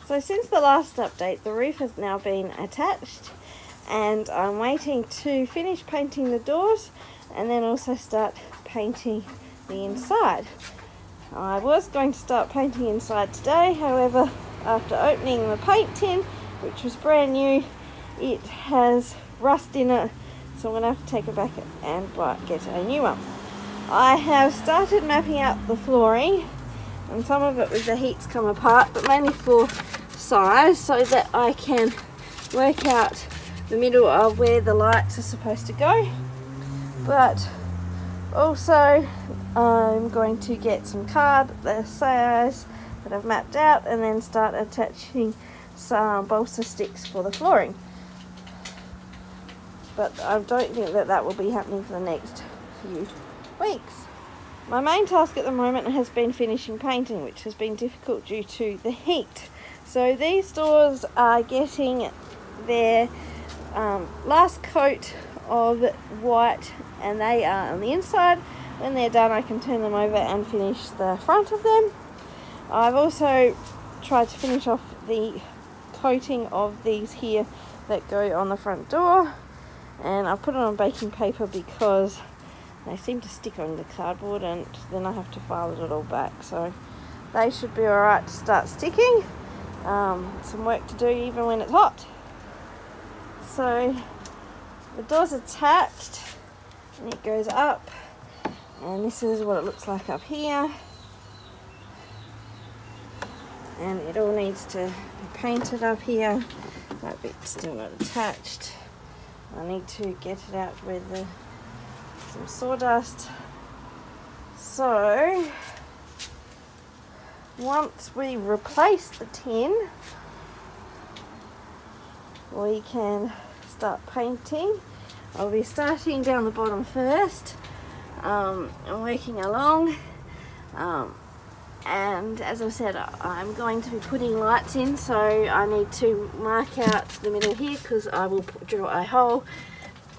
So since the last update, the roof has now been attached, and I'm waiting to finish painting the doors and then also start painting the inside. I was going to start painting inside today, however, after opening the paint tin, which was brand new, it has rust in it, so I'm going to have to take it back and get a new one. I have started mapping out the flooring, and some of it with the heat's come apart, but mainly for size, so that I can work out the middle of where the lights are supposed to go. But also I'm going to get some card, the size that I've mapped out, and then start attaching some balsa sticks for the flooring. But I don't think that that will be happening for the next few weeks. My main task at the moment has been finishing painting, which has been difficult due to the heat. So these doors are getting their last coat of white, and they are on the inside. When they're done, I can turn them over and finish the front of them. I've also tried to finish off the coating of these here that go on the front door, and I've put it on baking paper because they seem to stick on the cardboard, and then I have to file it all back, so they should be alright to start sticking. Some work to do even when it's hot. So the door's attached and it goes up, and this is what it looks like up here, and it all needs to be painted up here. That bit's still not attached. I need to get it out with some sawdust. So once we replace the tin, we can start painting. I'll be starting down the bottom first and working along, and as I said, I'm going to be putting lights in, so I need to mark out the middle here because I will drill a hole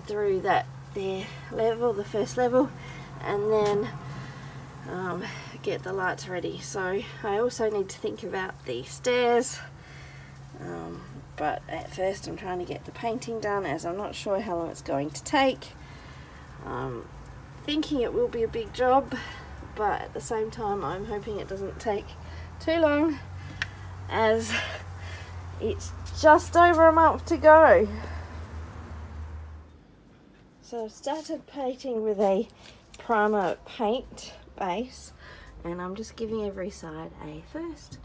through that there level, the first level, and then get the lights ready. So I also need to think about the stairs, but at first I'm trying to get the painting done, as I'm not sure how long it's going to take. Thinking it will be a big job, but at the same time I'm hoping it doesn't take too long, as it's just over a month to go. So I've started painting with a primer paint base, and I'm just giving every side a first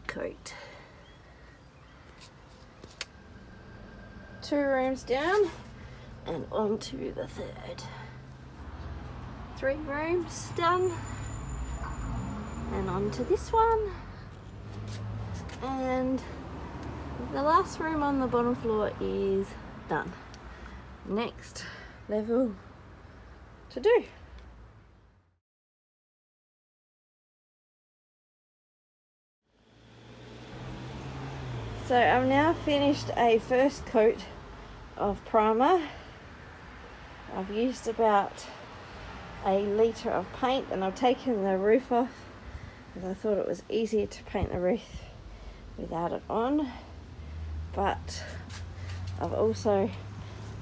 coat. 2 rooms down and on to the third. 3 rooms done and on to this one, and the last room on the bottom floor is done. Next level to do. So I've now finished a first coat of primer. I've used about a litre of paint, and I've taken the roof off because I thought it was easier to paint the roof without it on. But I've also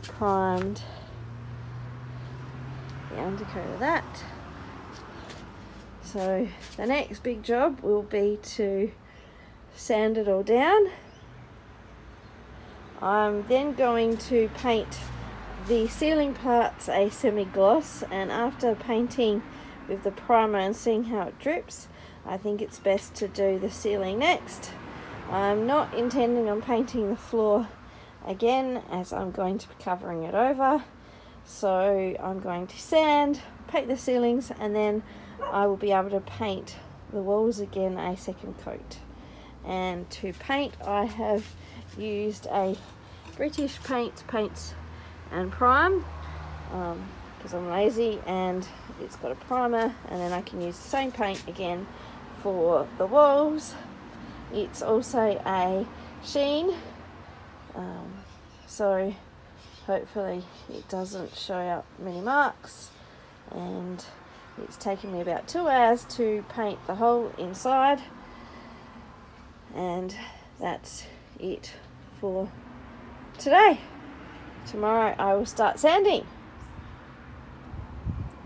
primed the undercoat of that. So the next big job will be to sand it all down. I'm then going to paint the ceiling parts a semi-gloss, and after painting with the primer and seeing how it drips, I think it's best to do the ceiling next. I'm not intending on painting the floor again, as I'm going to be covering it over, so I'm going to sand, paint the ceilings, and then I will be able to paint the walls again a second coat. And to paint, I have used a British Paints and Prime, because I'm lazy and it's got a primer, and then I can use the same paint again for the walls. It's also a sheen, so hopefully it doesn't show up many marks. And it's taken me about 2 hours to paint the whole inside, and that's it for today. Tomorrow I will start sanding.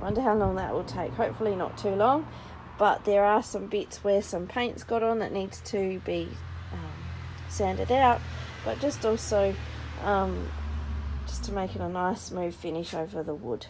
Wonder how long that will take. Hopefully not too long, but there are some bits where some paint's got on that needs to be sanded out, but just also just to make it a nice smooth finish over the wood.